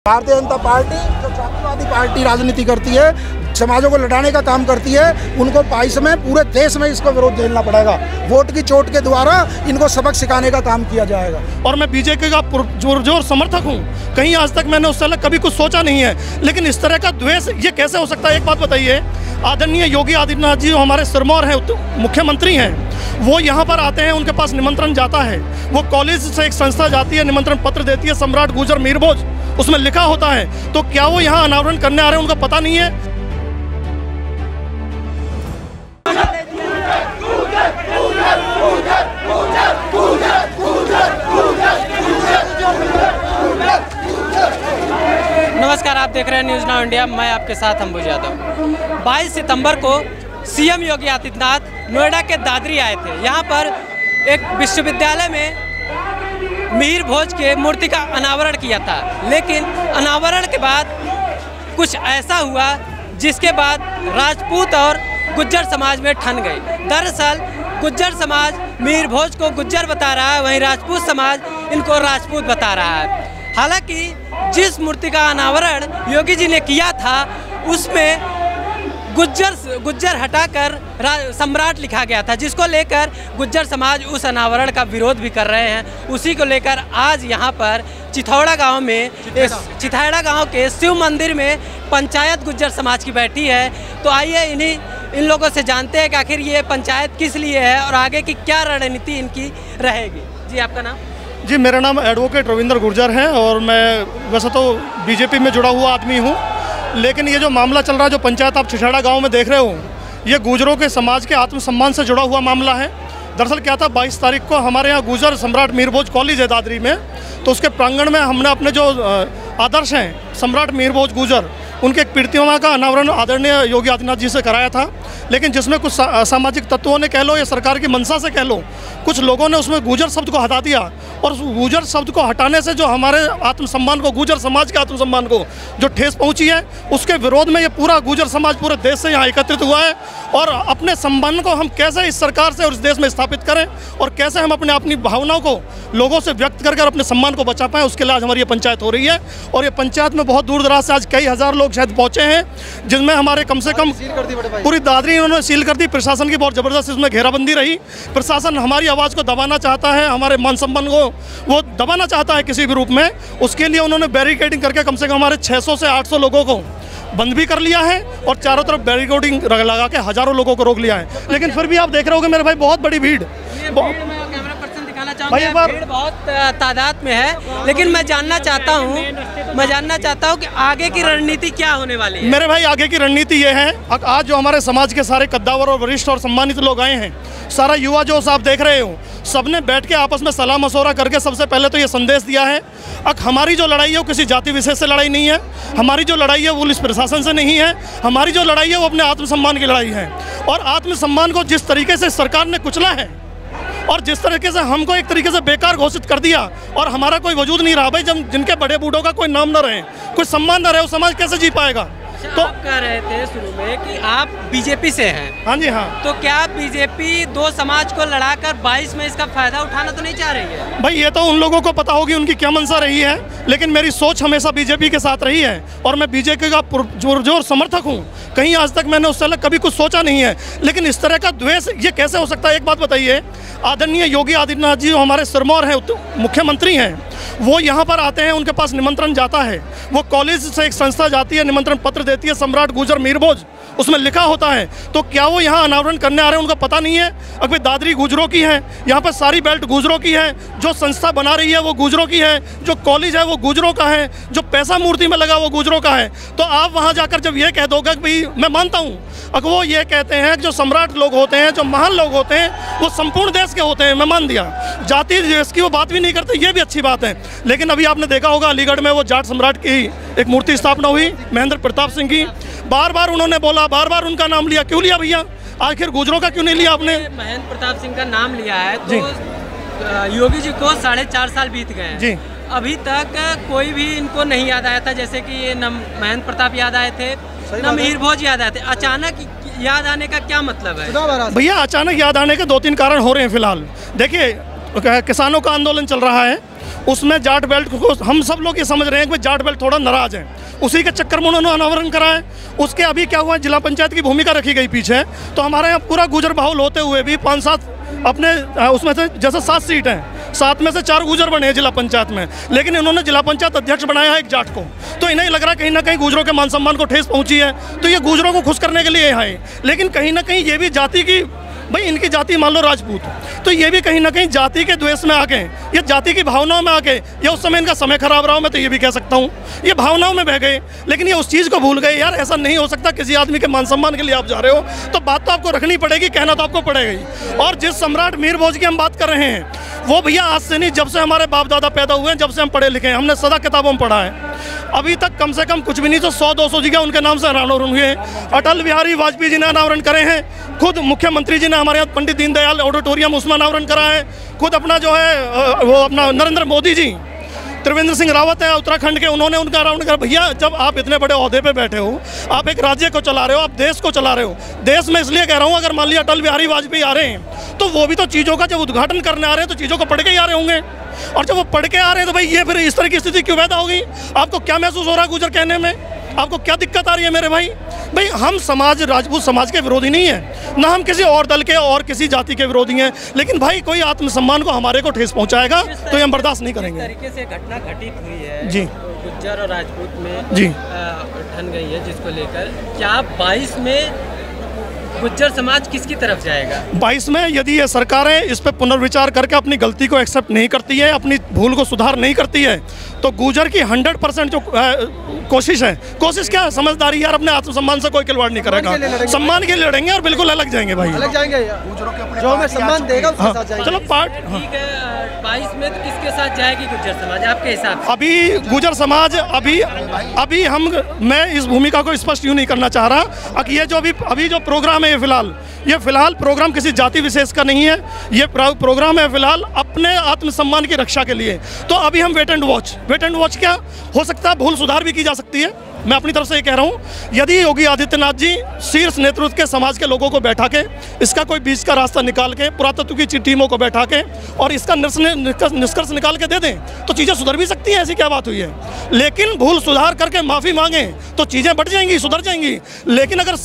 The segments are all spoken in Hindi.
भारतीय जनता पार्टी जो जातिवादी पार्टी राजनीति करती है, समाजों को लड़ाने का काम करती है, उनको 22 में पूरे देश में इसको विरोध झेलना पड़ेगा। वोट की चोट के द्वारा इनको सबक सिखाने का काम किया जाएगा। और मैं बीजेपी का पुरजोर समर्थक हूँ। कहीं आज तक मैंने उससे अलग कभी कुछ सोचा नहीं है, लेकिन इस तरह का द्वेष ये कैसे हो सकता है? एक बात बताइए, आदरणीय योगी आदित्यनाथ जी जो हमारे सिरमौर हैं, मुख्यमंत्री हैं, वो यहाँ पर आते हैं, उनके पास निमंत्रण जाता है। वो कॉलेज से एक संस्था जाती है, निमंत्रण पत्र देती है, सम्राट गुर्जर मीर भोज उसमें लिखा होता है। तो क्या वो यहाँ अनावरण करने आ रहे हैं, उनका पता नहीं है? नमस्कार, आप देख रहे हैं न्यूज़ नाउ इंडिया। मैं आपके साथ अंबुज यादव। 22 सितंबर को सीएम योगी आदित्यनाथ नोएडा के दादरी आए थे। यहाँ पर एक विश्वविद्यालय में मीर भोज के मूर्ति का अनावरण किया था, लेकिन अनावरण के बाद कुछ ऐसा हुआ जिसके बाद राजपूत और गुज्जर समाज में ठन गई। दरअसल गुज्जर समाज मीर भोज को गुज्जर बता रहा है, वहीं राजपूत समाज इनको राजपूत बता रहा है। हालांकि जिस मूर्ति का अनावरण योगी जी ने किया था उसमें गुज्जर हटाकर सम्राट लिखा गया था, जिसको लेकर गुज्जर समाज उस अनावरण का विरोध भी कर रहे हैं। उसी को लेकर आज यहाँ पर चिथौड़ा गांव में चिथौड़ा गांव के शिव मंदिर में पंचायत गुज्जर समाज की बैठी है। तो आइए इन लोगों से जानते हैं कि आखिर ये पंचायत किस लिए है और आगे की क्या रणनीति इनकी रहेगी। जी, आपका नाम? जी, मेरा नाम एडवोकेट रविंद्र गुर्जर है और मैं वैसे तो बीजेपी में जुड़ा हुआ आदमी हूँ, लेकिन ये जो मामला चल रहा है, जो पंचायत आप चिथौड़ा गांव में देख रहे हो, ये गुजरों के समाज के आत्मसम्मान से जुड़ा हुआ मामला है। दरअसल क्या था, 22 तारीख को हमारे यहाँ गुजर सम्राट मीर भोज कॉलेज है दादरी में, तो उसके प्रांगण में हमने अपने जो आदर्श हैं सम्राट मीर भोज गुजर, उनके एक प्रतिमा का अनावरण आदरणीय योगी आदित्यनाथ जी से कराया था। लेकिन जिसमें कुछ असामाजिक तत्वों ने कह लो या सरकार की मंशा से कह लो, कुछ लोगों ने उसमें गुजर शब्द को हटा दिया, और उस गुजर शब्द को हटाने से जो हमारे आत्मसम्मान को, गुजर समाज के आत्मसम्मान को जो ठेस पहुंची है, उसके विरोध में ये पूरा गुजर समाज पूरे देश से यहाँ एकत्रित हुआ है। और अपने सम्मान को हम कैसे इस सरकार से और इस देश में स्थापित करें और कैसे हम अपनी भावनाओं को लोगों से व्यक्त कर अपने सम्मान को बचा पाएँ, उसके लिए आज हमारी ये पंचायत हो रही है। और ये पंचायत में बहुत दूर दराज से आज कई हज़ार लोग शायद पहुँचे हैं, जिनमें हमारे कम से कम पूरी दादरी उन्होंने सील कर दी। प्रशासन की बहुत ज़बरदस्त इसमें घेराबंदी रही। प्रशासन हमारी आवाज़ को दबाना चाहता है, हमारे मान सम्मान को वो दबाना चाहता है किसी भी रूप में। उसके लिए उन्होंने बैरिकेडिंग करके कम से कम हमारे 600 से 800 लोगों को बंद भी कर लिया है और चारों तरफ बैरिकेडिंग लगा के हज़ारों लोगों को रोक लिया है। लेकिन फिर भी आप देख रहे होगे मेरे भाई, बहुत बड़ी भीड़ भाई, भीड़ बहुत तादाद में है। लेकिन मैं जानना चाहता हूँ कि आगे की रणनीति क्या होने वाली है? मेरे भाई, आगे की रणनीति ये है, आज जो हमारे समाज के सारे कद्दावर और वरिष्ठ और सम्मानित लोग आए हैं, सारा युवा जो आप देख रहे हो, सबने बैठ के आपस में सलाह मशवरा करके सबसे पहले तो ये संदेश दिया है, हमारी जो लड़ाई है वो किसी जाति विशेष से लड़ाई नहीं है, हमारी जो लड़ाई है वो पुलिस प्रशासन से नहीं है, हमारी जो लड़ाई है वो अपने आत्मसम्मान की लड़ाई है। और आत्मसम्मान को जिस तरीके से सरकार ने कुचला है और जिस तरीके से हमको एक तरीके से बेकार घोषित कर दिया और हमारा कोई वजूद नहीं रहा भाई, जब जिनके बड़े बूढ़ों का कोई नाम न रहे, कोई सम्मान न रहे, वो समाज कैसे जी पाएगा? तो आप कह रहे थे शुरू में कि आप बीजेपी से हैं। हाँ जी, हाँ। तो क्या बीजेपी दो समाज को लड़ाकर 22 में इसका फायदा उठाना तो नहीं चाह रही है? भाई, ये तो उन लोगों को पता होगी उनकी क्या मंशा रही है, लेकिन मेरी सोच हमेशा बीजेपी के साथ रही है और मैं बीजेपी का पुरजोर समर्थक हूँ। कहीं आज तक मैंने उससे अलग कभी कुछ सोचा नहीं है, लेकिन इस तरह का द्वेष ये कैसे हो सकता है? एक बात बताइए, आदरणीय योगी आदित्यनाथ जी जो हमारे सिरमौर हैं, मुख्यमंत्री हैं, वो यहाँ पर आते हैं, उनके पास निमंत्रण जाता है। वो कॉलेज से एक संस्था जाती है, निमंत्रण पत्र देती है, सम्राट गुर्जर मीर भोज उसमें लिखा होता है। तो क्या वो यहाँ अनावरण करने आ रहे हैं, उनका पता नहीं है? अगर दादरी गुजरों की है, यहाँ पर सारी बेल्ट गुजरों की है, जो संस्था बना रही है वो गुजरों की है, जो कॉलेज है वो गुजरों का है, जो पैसा मूर्ति में लगा वो गुजरों का है। तो आप वहाँ जाकर जब ये कह दोगे कि भाई मैं मानता हूँ, अगर वो ये कहते हैं कि जो सम्राट लोग होते हैं, जो महान लोग होते हैं, वो संपूर्ण देश के होते हैं, मैं मान दिया, जाति देश की वो बात भी नहीं करते, ये भी अच्छी बात है। लेकिन अभी आपने देखा होगा अलीगढ़ में वो जाट सम्राट की एक मूर्ति स्थापना हुई, महेंद्र प्रताप सिंह की, बार बार उन्होंने बोला, बार बार उनका नाम लिया। क्यों लिया भैया? आखिर गुजरों का क्यों नहीं लिया आपने? महेंद्र प्रताप सिंह का नाम लिया है तो योगी जी को 4.5 साल बीत गए जी, अभी तक कोई भी इनको नहीं याद आया था। जैसे कि ये न महेंद्र प्रताप याद आए थे, न मीर भोज याद आए थे। अचानक याद आने का क्या मतलब है? भैया, अचानक याद आने के 2-3 कारण हो रहे हैं फिलहाल। देखिए, किसानों का आंदोलन चल रहा है, उसमें जाट बेल्ट को हम सब लोग ये समझ रहे हैं कि जाट बेल्ट थोड़ा नाराज है, उसी के चक्कर में उन्होंने अनावरण करा है। उसके अभी क्या हुआ, जिला पंचायत की भूमिका रखी गई पीछे, तो हमारे यहाँ पूरा गुजर बाहुल होते हुए भी 5-7 अपने उसमें से जैसे 7 सीट हैं, 7 में से 4 गुजर बने हैं जिला पंचायत में, लेकिन इन्होंने जिला पंचायत अध्यक्ष बनाया है एक जाट को। तो इन्हें लग रहा है कहीं ना कहीं गुजरों के मान सम्मान को ठेस पहुंची है, तो ये गुजरों को खुश करने के लिए यहाँ है। लेकिन कहीं ना कहीं ये भी जाति की, भाई इनकी जाति मान लो राजपूत, तो ये भी कहीं ना कहीं जाति के द्वेष में आके, ये जाति की भावनाओं में आके, या उस समय इनका समय खराब रहा हो, मैं तो ये भी कह सकता हूँ, ये भावनाओं में बह गए, लेकिन ये उस चीज़ को भूल गए। यार ऐसा नहीं हो सकता, किसी आदमी के मान सम्मान के लिए आप जा रहे हो तो बात तो आपको रखनी पड़ेगी, कहना तो आपको पड़ेगा ही। और जिस सम्राट मीर भोज की हम बात कर रहे हैं, वो भैया आज से नहीं, जब से हमारे बाप दादा पैदा हुए हैं, जब से हम पढ़े लिखे हैं, हमने सदा किताबों में पढ़ा है, अभी तक कम से कम कुछ भी नहीं तो 100-200 जगह उनके नाम से अनावरण हुए हैं। अटल बिहारी वाजपेयी जी ने अनावरण करे हैं, खुद मुख्यमंत्री जी ने हमारे यहाँ पंडित दीनदयाल ऑडिटोरियम उसमें अनावरण करा है, खुद अपना जो है वो अपना नरेंद्र मोदी जी, त्रिवेंद्र सिंह रावत है उत्तराखंड के, उन्होंने उनका अनावरण करा। भैया जब आप इतने बड़े ओहदे पे बैठे हो, आप एक राज्य को चला रहे हो, आप देश को चला रहे हो, देश में इसलिए कह रहा हूँ, अगर मान लिया अटल बिहारी वाजपेयी आ रहे हैं तो वो भी तो चीज़ों का जब उद्घाटन करने आ रहे हैं तो चीज़ों को पढ़ के ही आ रहे होंगे, और जब वो पढ़ के आ रहे हैं तो भाई ये फिर इस तरह की स्थिति क्यों पैदा होगी? आपको क्या महसूस हो रहा है गुजर कहने में? आपको क्या दिक्कत आ रही है मेरे भाई? भाई हम समाज, राजपूत समाज के विरोधी नहीं है, ना हम किसी और दल के और किसी जाति के विरोधी हैं, लेकिन भाई कोई आत्मसम्मान को हमारे को ठेस पहुंचाएगा तो ये हम बर्दाश्त नहीं करेंगे। तरीके से घटना घटित हुई है जी, गुज्जर और राजपूत में जी ठन गई है, जिसको लेकर क्या 22 में गुज्जर समाज किसकी तरफ जाएगा? 22 में यदि ये सरकारें इस पर पुनर्विचार करके अपनी गलती को एक्सेप्ट नहीं करती है, अपनी भूल को सुधार नहीं करती है, तो गुजर की 100% जो कोशिश है, कोशिश क्या है, समझदारी यार, अपने आत्मसम्मान से कोई खिलवाड़ नहीं करेगा, सम्मान के लिए लड़ेंगे और बिल्कुल अलग जाएंगे भाई, अलग जाएंगे, जो हमें सम्मान देगा उसके साथ जाएंगे। चलो पार्ट ठीक है। 22 में तो किसके साथ जाएगी गुज्जर समाज आपके हिसाब से? अभी गुजर समाज अभी मैं इस भूमिका को स्पष्ट यूँ नहीं करना चाह रहा कि ये जो अभी जो प्रोग्राम है ये फिलहाल प्रोग्राम किसी जाति विशेष का नहीं है, ये प्रोग्राम है फिलहाल अपने आत्मसम्मान की रक्षा के लिए। तो अभी हम वेट एंड वॉच क्या हो सकता है, भूल सुधार भी की जा सकती है। मैं अपनी तरफ से ये कह रहा हूँ, यदि योगी आदित्यनाथ जी शीर्ष नेतृत्व के समाज के लोगों को बैठा के, इसका कोई बीच का रास्ता निकाल के, पुरातत्व की टीमों को बैठा के और इसका निष्कर्ष निकाल के दे दें तो चीज़ें सुधर भी सकती हैं, ऐसी क्या बात हुई है। लेकिन भूल सुधार करके माफ़ी मांगें तो चीज़ें बढ़ जाएंगी, सुधर जाएंगी। लेकिन अगर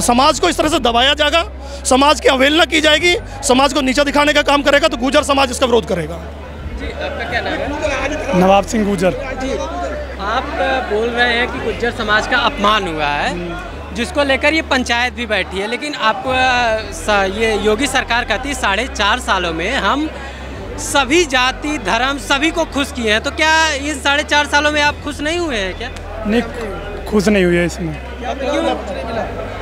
समाज को इस तरह से दबाया जाएगा, समाज की अवहेलना की जाएगी, समाज को नीचा दिखाने का काम करेगा, तो गुजर समाज इसका विरोध करेगा। जी, आपका क्या नाम है? नवाब सिंह गुजर। जी, आप बोल रहे हैं कि गुज्जर समाज का अपमान हुआ है, जिसको लेकर ये पंचायत भी बैठी है, लेकिन आपको ये योगी सरकार कहती है 4.5 सालों में हम सभी जाति धर्म सभी को खुश किए हैं, तो क्या इस 4.5 सालों में आप खुश नहीं हुए हैं क्या? नहीं, खुश नहीं हुए इसमें।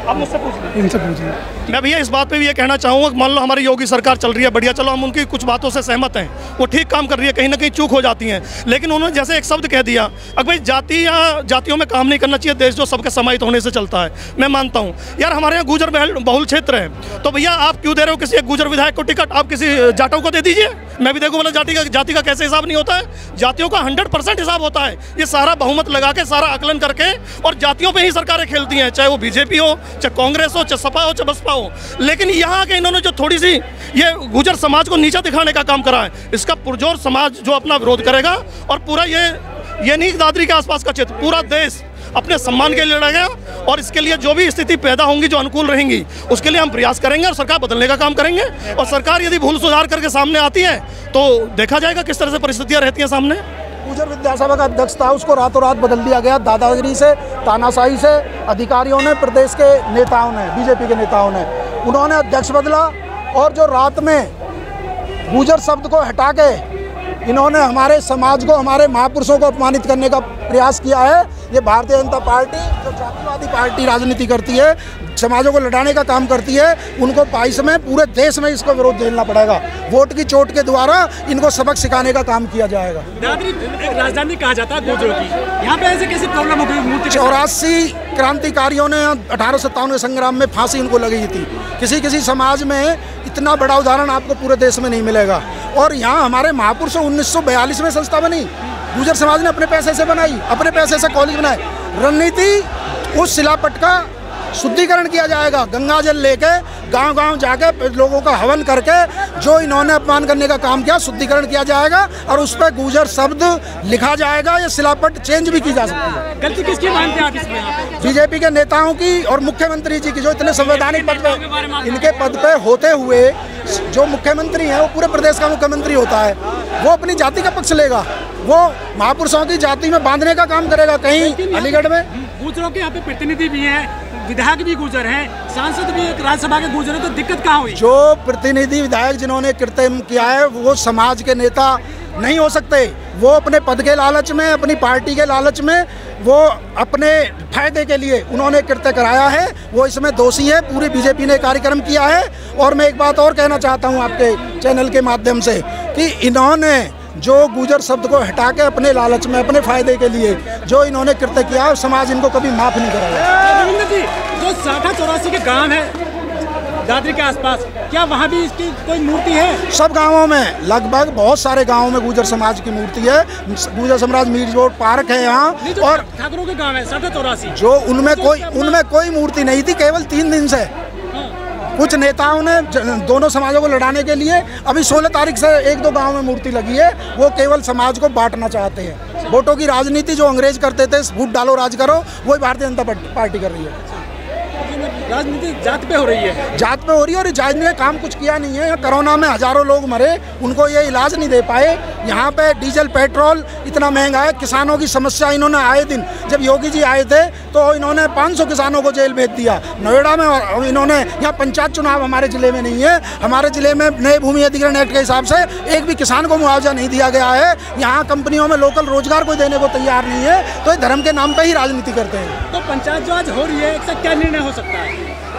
आप मुझसे पूछ लीजिए, इनसे पूछिए। मैं भैया इस बात पे भी ये कहना चाहूँगा कि मान लो हमारी योगी सरकार चल रही है बढ़िया, चलो हम उनकी कुछ बातों से सहमत हैं, वो ठीक काम कर रही है, कहीं ना कहीं चूक हो जाती हैं, लेकिन उन्होंने जैसे एक शब्द कह दिया, अगर भाई जाति या जातियों में काम नहीं करना चाहिए, देश जो सबके समाहित होने से चलता है, मैं मानता हूँ यार हमारे यहाँ गुजर बहुल क्षेत्र है, तो भैया आप क्यों दे रहे हो किसी एक गुजर विधायक को टिकट, आप किसी जाटों को दे दीजिए, मैं भी देखूँ बोला जाति का कैसे हिसाब नहीं होता है, जातियों का 100% हिसाब होता है। ये सारा बहुमत लगा के, सारा आकलन करके, और जातियों पे ही सरकारें खेलती हैं, चाहे वो बीजेपी हो, चाहे कांग्रेस हो, चाहे सपा हो, चाहे बसपा हो। लेकिन यहाँ के इन्होंने जो थोड़ी सी ये गुजर समाज को नीचा दिखाने का काम करा है, इसका पुरजोर समाज जो अपना विरोध करेगा, और पूरा ये नहीं दादरी के आसपास का क्षेत्र, पूरा देश अपने सम्मान के लिए लड़ेगा, और इसके लिए जो भी स्थिति पैदा होंगी जो अनुकूल रहेंगी उसके लिए हम प्रयास करेंगे और सरकार बदलने का काम करेंगे। और सरकार यदि भूल सुधार करके सामने आती है तो देखा जाएगा किस तरह से परिस्थितियाँ रहती हैं सामने। गुजर विद्यासभा का अध्यक्ष था, उसको रातों रात बदल दिया गया, दादागिरी से, तानाशाही से, अधिकारियों ने, प्रदेश के नेताओं ने, बीजेपी के नेताओं ने, उन्होंने अध्यक्ष बदला, और जो रात में गुजर शब्द को हटा के इन्होंने हमारे समाज को, हमारे महापुरुषों को अपमानित करने का प्रयास किया है। ये भारतीय जनता पार्टी जो जातिवादी पार्टी राजनीति करती है, समाजों को लड़ाने का काम करती है, उनको 22 में पूरे देश में इसको विरोध झेलना पड़ेगा। वोट की चोट के द्वारा इनको सबक सिखाने का काम किया जाएगा। दादरी एक राजधानी कहा जाता है गुजरों की, यहाँ पे ऐसे कैसी प्रॉब्लम हो गई? 84 क्रांतिकारियों ने 1857 के संग्राम में फांसी उनको लगी थी। किसी समाज में इतना बड़ा उदाहरण आपको पूरे देश में नहीं मिलेगा। और यहाँ हमारे महापुरुषों 1942 में संस्था बनी, गुजर समाज ने अपने पैसे से बनाई, अपने पैसे से कॉलेज बनाए। रणनीति, उस शिलापट का शुद्धिकरण किया जाएगा, गंगा जल लेके गांव-गांव जाके लोगों का हवन करके जो इन्होंने अपमान करने का काम किया, शुद्धिकरण किया जाएगा और उस पर गुर्जर शब्द लिखा जाएगा। ये शिलापट चेंज भी की जा सकती है। गलती किसकी मानते हैं आप इसमें? बीजेपी के नेताओं की और मुख्यमंत्री जी की, जो इतने संवैधानिक पद पे, इनके पद पे होते हुए जो मुख्यमंत्री है वो पूरे प्रदेश का मुख्यमंत्री होता है, वो अपनी जाति का पक्ष लेगा, वो महापुरुषों की जाति में बांधने का काम करेगा। कहीं अलीगढ़ में गुर्जरों के यहाँ पे प्रतिनिधि भी हैं, विधायक भी गुर्जर हैं, सांसद भी एक राज्यसभा के गुर्जर हैं, तो दिक्कत कहाँ हुई? जो प्रतिनिधि विधायक जिन्होंने कृत्य किया है वो समाज के नेता नहीं हो सकते। वो अपने पद के लालच में, अपनी पार्टी के लालच में, वो अपने फायदे के लिए उन्होंने कृत्य कराया है, वो इसमें दोषी है। पूरी बीजेपी ने कार्यक्रम किया है। और मैं एक बात और कहना चाहता हूं आपके चैनल के माध्यम से कि इन्होंने जो गुर्जर शब्द को हटा के अपने लालच में, अपने फायदे के लिए जो इन्होंने कृत्य किया, समाज इनको कभी माफ नहीं करेगा। रविंद्र जी, जो 60-84 के गांव है दादरी के आसपास, क्या वहाँ भी इसकी कोई मूर्ति है? सब गांवों में, लगभग बहुत सारे गांवों में गुर्जर समाज की मूर्ति है। गुर्जर समाज मीर रोड पार्क है यहाँ, और ठाकुरों के गांव है 60-84 जो उनमें कोई मूर्ति नहीं थी, केवल 3 दिन से कुछ नेताओं ने दोनों समाजों को लड़ाने के लिए अभी 16 तारीख से 1-2 गांव में मूर्ति लगी है। वो केवल समाज को बांटना चाहते हैं। वोटों की राजनीति जो अंग्रेज करते थे, वोट डालो राज करो, वही भारतीय जनता पार्टी कर रही है। राजनीति जात पे हो रही है, जात पे हो रही है। और जात ने काम कुछ किया नहीं है। कोरोना में हजारों लोग मरे, उनको ये इलाज नहीं दे पाए। यहाँ पे डीजल पेट्रोल इतना महंगा है। किसानों की समस्या इन्होंने आए दिन, जब योगी जी आए थे तो इन्होंने 500 किसानों को जेल भेज दिया। नोएडा में इन्होंने, यहाँ पंचायत चुनाव हमारे जिले में नहीं है। हमारे जिले में नए भूमि अधिग्रहण एक्ट के हिसाब से एक भी किसान को मुआवजा नहीं दिया गया है। यहाँ कंपनियों में लोकल रोजगार कोई देने को तैयार नहीं है। तो ये धर्म के नाम पर ही राजनीति करते हैं। तो पंचायत जो आज हो रही है, इसका क्या निर्णय हो सकता है?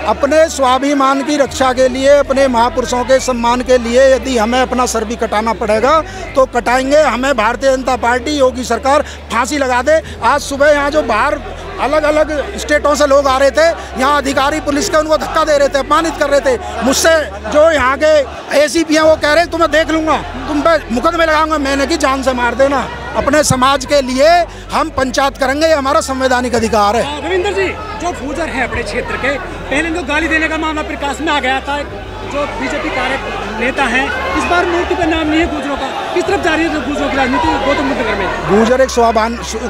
अपने स्वाभिमान की रक्षा के लिए, अपने महापुरुषों के सम्मान के लिए यदि हमें अपना सर भी कटाना पड़ेगा तो कटाएंगे। हमें भारतीय जनता पार्टी, योगी सरकार फांसी लगा दे। आज सुबह यहाँ जो बाहर अलग अलग स्टेटों से लोग आ रहे थे, यहाँ अधिकारी पुलिस के उनको धक्का दे रहे थे, अपमानित कर रहे थे। मुझसे जो यहाँ के ACP हैं वो कह रहे हैं तुम्हें देख लूँगा, तुम पे मुकदमे लगाऊंगा। मैंने कि जान से मार देना। अपने समाज के लिए हम पंचायत करेंगे, ये हमारा संवैधानिक अधिकार है। रविंद्र जी, जो गुर्जर है अपने क्षेत्र के, पहले इनको गाली देने का मामला प्रकाश में आ गया था। जो बीजेपी कार्य नेता हैं, इस बार मूर्ति पर नाम नहीं है गुर्जरों का। किस तरफ जा रही है गुर्जरों की राजनीति गौतम बुद्ध नगर में?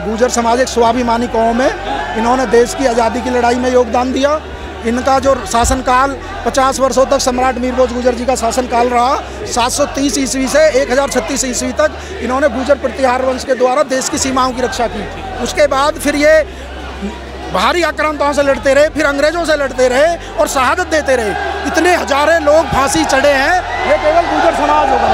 गुर्जर समाज एक स्वाभिमानी कौम है। इन्होंने देश की आज़ादी की लड़ाई में योगदान दिया। इनका जो शासनकाल 50 वर्षों तक सम्राट मीरबोज गुर्जर जी का शासनकाल रहा। 730 ईस्वी से 1036 ईस्वी तक इन्होंने गुर्जर प्रतिहार वंश के द्वारा देश की सीमाओं की रक्षा की। उसके बाद फिर ये बाहरी आक्रांताओं से लड़ते रहे, फिर अंग्रेजों से लड़ते रहे और शहादत देते रहे। इतने हजारों लोग फांसी चढ़े हैं। ये केवल गुर्जर समाज होगा।